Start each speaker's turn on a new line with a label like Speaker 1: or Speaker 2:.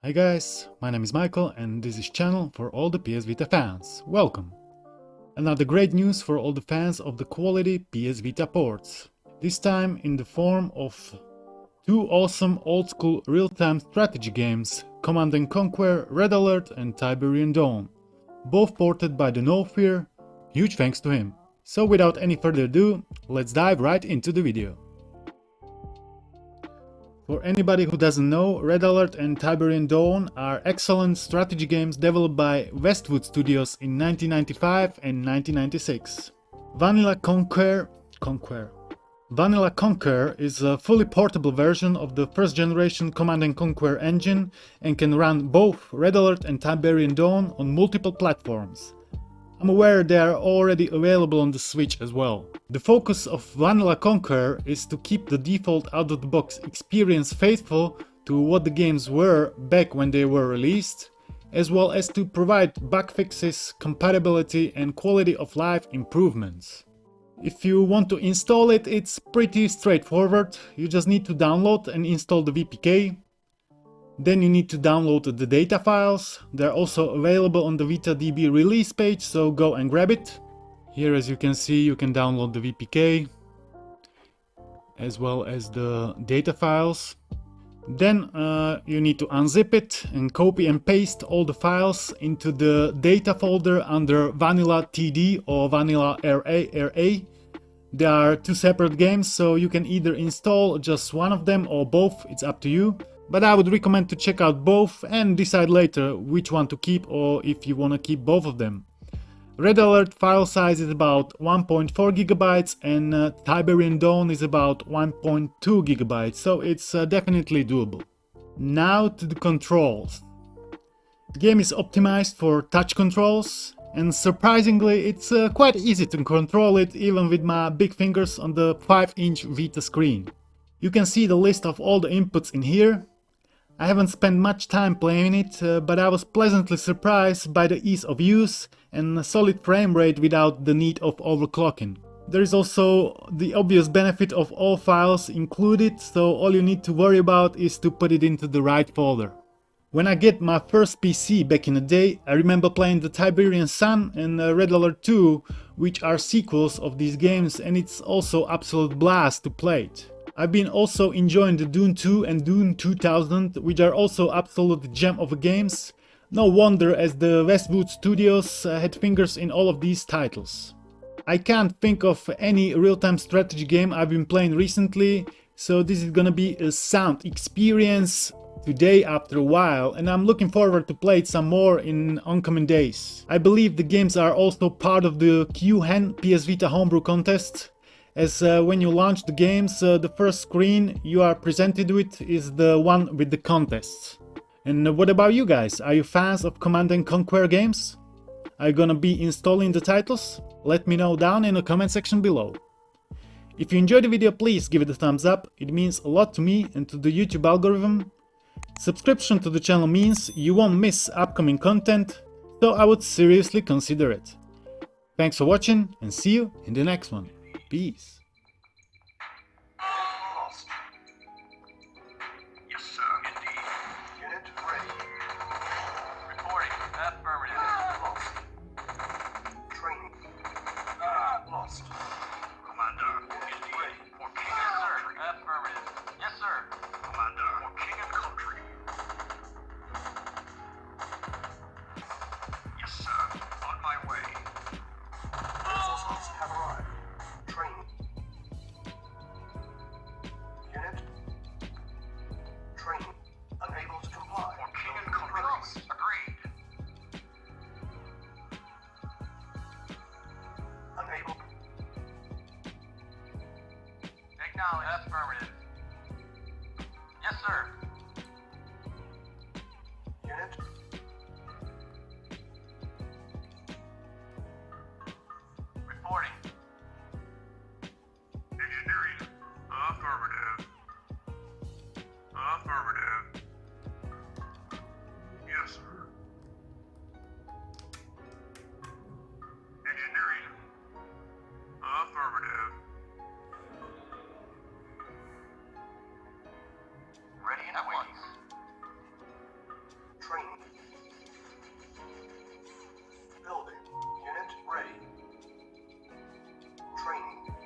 Speaker 1: Hi guys, my name is Michael and this is channel for all the PS Vita fans. Welcome! Another great news for all the fans of the quality PS Vita ports. This time in the form of two awesome old-school real-time strategy games, Command & Conquer Red Alert and Tiberian Dawn. Both ported by the No Fear, huge thanks to him. So without any further ado, let's dive right into the video. For anybody who doesn't know, Red Alert and Tiberian Dawn are excellent strategy games developed by Westwood Studios in 1995 and 1996. vanillaConquer is a fully portable version of the first generation Command & Conquer engine and can run both Red Alert and Tiberian Dawn on multiple platforms. I'm aware they are already available on the Switch as well. The focus of vanillaConquer is to keep the default out-of-the-box experience faithful to what the games were back when they were released, as well as to provide bug fixes, compatibility and quality of life improvements. If you want to install it, it's pretty straightforward. You just need to download and install the VPK. Then you need to download the data files. They're also available on the VitaDB release page, so go and grab it. Here, as you can see, you can download the VPK as well as the data files. Then you need to unzip it and copy and paste all the files into the data folder under vanillaTD or vanillaRA. There are two separate games, so you can either install just one of them or both, it's up to you. But I would recommend to check out both and decide later which one to keep or if you want to keep both of them. Red Alert file size is about 1.4 GB and Tiberian Dawn is about 1.2 GB, so it's definitely doable. Now to the controls. The game is optimized for touch controls and surprisingly it's quite easy to control it even with my big fingers on the 5-inch Vita screen. You can see the list of all the inputs in here. I haven't spent much time playing it, but I was pleasantly surprised by the ease of use and a solid frame rate without the need of overclocking. There is also the obvious benefit of all files included, so all you need to worry about is to put it into the right folder. When I get my first PC back in the day, I remember playing the Tiberian Sun and Red Alert 2, which are sequels of these games, and it's also absolute blast to play it. I've been also enjoying the Dune 2 and Dune 2000, which are also absolute gem of games. No wonder, as the Westwood Studios had fingers in all of these titles. I can't think of any real-time strategy game I've been playing recently, so this is gonna be a sound experience today after a while, and I'm looking forward to play it some more in oncoming days. I believe the games are also part of the QHEN PS Vita homebrew contest. As when you launch the games, the first screen you are presented with is the one with the contests. And what about you guys? Are you fans of Command & Conquer games? Are you gonna be installing the titles? Let me know down in the comment section below. If you enjoyed the video, please give it a thumbs up, it means a lot to me and to the YouTube algorithm. Subscription to the channel means you won't miss upcoming content, so I would seriously consider it. Thanks for watching and see you in the next one. Peace.
Speaker 2: Lost. Yes, sir. Indeed. Unit ready. Reporting. Affirmative. Lost. Training. Lost. Commander. Indeed. For king and country. Affirmative. Yes, sir. Commander. For king and country. Yes, sir. On my way. Forces have arrived. Training. Training.